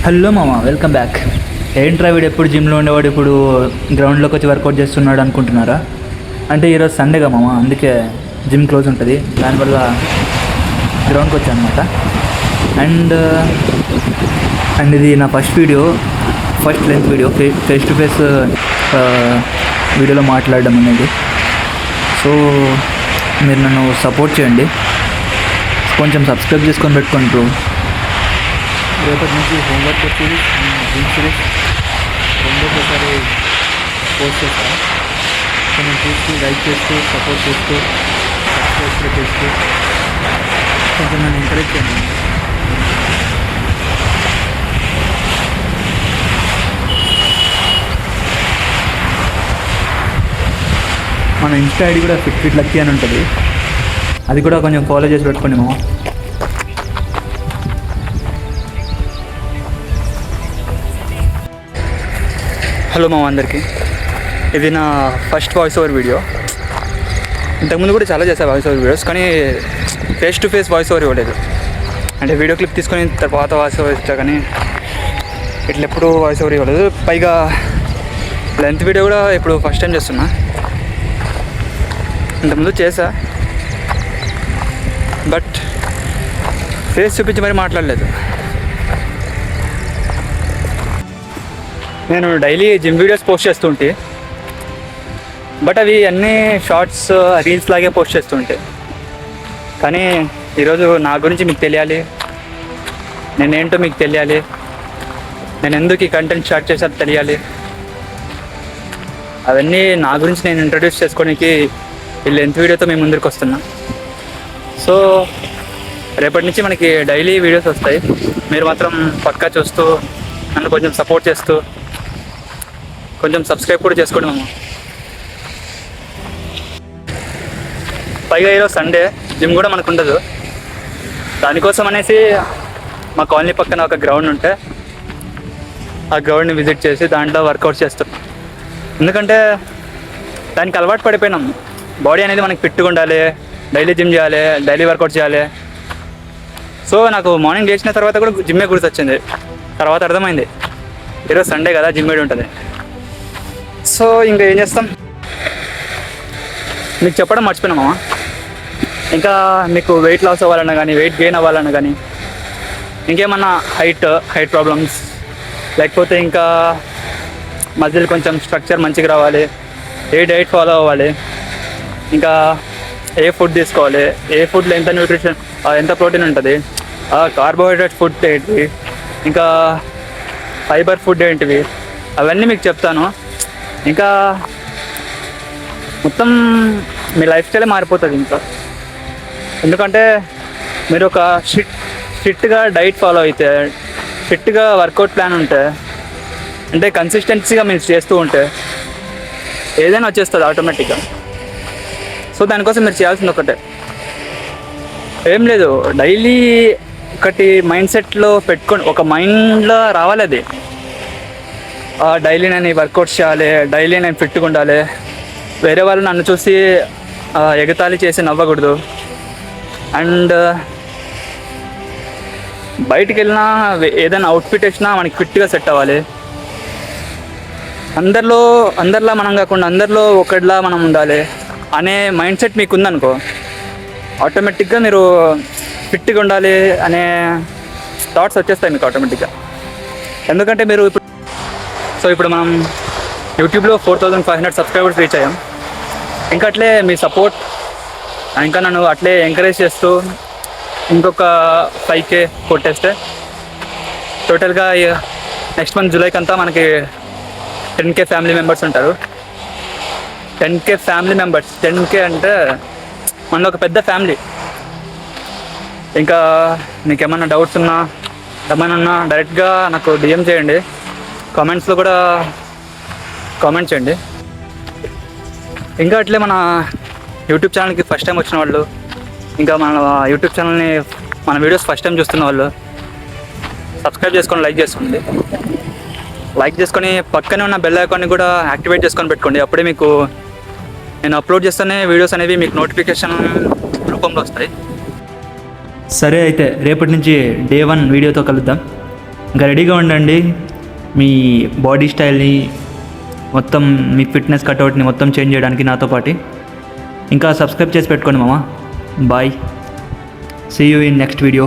Hello మామ, welcome back. ఏంట్రా వీడు ఎప్పుడు జిమ్లో ఉండేవాడు ఇప్పుడు గ్రౌండ్లోకి వచ్చి వర్కౌట్ చేస్తున్నాడు అనుకుంటున్నారా? అంటే ఈరోజు సండేగా మామ, అందుకే జిమ్ క్లోజ్ ఉంటుంది, దానివల్ల గ్రౌండ్కి వచ్చాను అనమాట. అండ్ ఇది నా first length video, face to face వీడియోలో మాట్లాడడం అనేది. సో మీరు నన్ను సపోర్ట్ చేయండి, కొంచెం సబ్స్క్రైబ్ చేసుకొని పెట్టుకుంటారు. రేపటి నుంచి homework series and gym series రెండో ఒకసారి పోస్ట్ చేస్తాను. కొంచెం చూస్తూ లైక్ చేస్తూ సపోర్ట్ చేస్తూ సబ్స్క్రైబ్ చేస్తూ కొంచెం నన్ను ఎంకరేజ్ చేయండి. మన ఇన్స్టా ఐడి కూడా ఫిట్ లక్కీ అని ఉంటుంది, అది కూడా కొంచెం ఫాలో చేసి పెట్టుకోండి మామ. హలో మామ అందరికీ, ఇది నా ఫస్ట్ వాయిస్ ఓవర్ వీడియో. ఇంతకుముందు కూడా చాలా చేశాను వాయిస్ ఓవర్ వీడియోస్, కానీ face to face voice over ఇవ్వలేదు. అంటే వీడియో క్లిప్ తీసుకొని తర్వాత వాయిస్ ఓవర్ ఇచ్చా, కానీ ఇట్లా ఎప్పుడు వాయిస్ ఓవర్ ఇవ్వలేదు. పైగా లెంత్ వీడియో కూడా ఇప్పుడు ఫస్ట్ టైం చేస్తున్నా. ఇంతకుముందు చేశా, బట్ ఫేస్ చూపించి మరీ మాట్లాడలేదు. నేను డైలీ జిమ్ వీడియోస్ పోస్ట్ చేస్తుంటే, బట్ అవి అన్నీ షార్ట్స్ రీల్స్ లాగే పోస్ట్ చేస్తుంటే. కానీ ఈరోజు నా గురించి మీకు తెలియాలి, నేనేంటో మీకు తెలియాలి, నేను ఎందుకు ఈ కంటెంట్ స్టార్ట్ చేసేది తెలియాలి. అవన్నీ నా గురించి నేను ఇంట్రడ్యూస్ చేసుకోవడానికి ఈ లెంత్ వీడియోతో మేము ముందుకు వస్తున్నా. సో రేపటి నుంచి మనకి డైలీ వీడియోస్ వస్తాయి. మీరు మాత్రం పక్కా చూస్తూ నన్ను కొంచెం సపోర్ట్ చేస్తూ కొంచెం సబ్స్క్రైబ్ కూడా చేసుకోండి మామ. పైగా ఈరోజు సండే, జిమ్ కూడా మనకు ఉండదు. దానికోసం అనేసి మా కాలనీ పక్కన ఒక గ్రౌండ్ ఉంటే ఆ గ్రౌండ్ని విజిట్ చేసి దాంట్లో వర్కౌట్ చేస్తున్నాం. ఎందుకంటే దానికి అలవాటు పడిపోయినాం. బాడీ అనేది మనకి ఫిట్గా ఉండాలి, డైలీ జిమ్ చేయాలి, డైలీ వర్కౌట్ చేయాలి. సో నాకు మార్నింగ్ లేచిన తర్వాత కూడా జిమ్మే గుర్తొచ్చింది. తర్వాత అర్థమైంది ఈరోజు సండే కదా, జిమ్ వేడి ఉంటుంది. సో ఇంకా ఏం చేస్తాం, మీకు చెప్పడం మర్చిపోయినామా. ఇంకా మీకు వెయిట్ లాస్ అవ్వాలన్నా కానీ, వెయిట్ గెయిన్ అవ్వాలన్నా కానీ, ఇంకేమన్నా హైట్ ప్రాబ్లమ్స్, లేకపోతే ఇంకా మజిల్ కొంచెం స్ట్రక్చర్ మంచిగా రావాలి, ఏ డైట్ ఫాలో అవ్వాలి, ఇంకా ఏ ఫుడ్ తీసుకోవాలి, ఏ ఫుడ్లో ఎంత న్యూట్రిషన్, ఎంత ప్రోటీన్ ఉంటుంది, కార్బోహైడ్రేట్ ఫుడ్ ఏంటివి, ఇంకా ఫైబర్ ఫుడ్ ఏంటివి, అవన్నీ మీకు చెప్తాను. ఇంకా మొత్తం మీ లైఫ్ స్టైలే మారిపోతుంది ఇంకా. ఎందుకంటే మీరు ఒక స్ట్రిక్ట్గా డైట్ ఫాలో అయితే, స్ట్రిక్ట్గా వర్కౌట్ ప్లాన్ ఉంటే, అంటే కన్సిస్టెన్సీగా మీరు చేస్తూ ఉంటే ఏదైనా వచ్చేస్తుంది ఆటోమేటిక్గా. సో దానికోసం మీరు చేయాల్సింది ఒకటే, ఏం లేదు, డైలీ ఒకటి మైండ్ సెట్లో పెట్టుకొని, ఒక మైండ్లో రావాలి అది. డైలీ నేను వర్కౌట్స్ చేయాలి, డైలీ నేను ఫిట్గా ఉండాలి, వేరే వాళ్ళు నన్ను చూసి ఎగతాళి చేసి నవ్వకూడదు. అండ్ బయటికి వెళ్ళినా ఏదైనా అవుట్ఫిట్ వేసినా మనకి ఫిట్గా సెట్ అవ్వాలి. అందరిలా మనం కాకుండా అందరిలో ఒకటిలా మనం ఉండాలి అనే మైండ్ సెట్ మీకు ఉందనుకో, ఆటోమేటిక్గా మీరు ఫిట్గా ఉండాలి అనే థాట్స్ వచ్చేస్తాయి మీకు ఆటోమేటిక్గా. ఎందుకంటే మీరు ఇప్పుడు మనం యూట్యూబ్లో 4500 సబ్స్క్రైబర్స్ రీచ్ అయ్యాం. ఇంకా అట్లే మీ సపోర్ట్ ఇంకా నన్ను అట్లే ఎంకరేజ్ చేస్తూ ఇంకొక 5K కొట్టేస్తే టోటల్గా నెక్స్ట్ మంత్ జూలైకి అంతా మనకి 10K ఫ్యామిలీ మెంబర్స్ ఉంటారు. 10K ఫ్యామిలీ మెంబర్స్, 10K అంటే మనలో ఒక పెద్ద ఫ్యామిలీ. ఇంకా మీకు ఏమన్నా డౌట్స్ ఉన్నా, ఏమైనా డైరెక్ట్గా నాకు డిఎం చేయండి, కామెంట్స్లో కూడా కామెంట్ చేయండి. ఇంకా అట్లే మన యూట్యూబ్ ఛానల్కి ఫస్ట్ టైం వచ్చిన వాళ్ళు, ఇంకా మన యూట్యూబ్ ఛానల్ని మన వీడియోస్ ఫస్ట్ టైం చూస్తున్న వాళ్ళు సబ్స్క్రైబ్ చేసుకొని లైక్ చేసుకొని పక్కనే ఉన్న బెల్ ఐకాన్ని కూడా యాక్టివేట్ చేసుకొని పెట్టుకోండి. అప్పుడే మీకు నేను అప్లోడ్ చేస్తేనే వీడియోస్ అనేవి మీకు నోటిఫికేషన్ రూపంలో వస్తాయి. సరే అయితే రేపటి నుంచి డే 1 వీడియోతో కలుద్దాం. ఇంకా రెడీగా ఉండండి మీ బాడీ స్టైల్ని మొత్తం మీ ఫిట్నెస్ కట్అవుట్ని మొత్తం చేంజ్ చేయడానికి నాతో పాటు. ఇంకా సబ్స్క్రైబ్ చేసి పెట్టుకోండి మామ. Bye, see you in next video.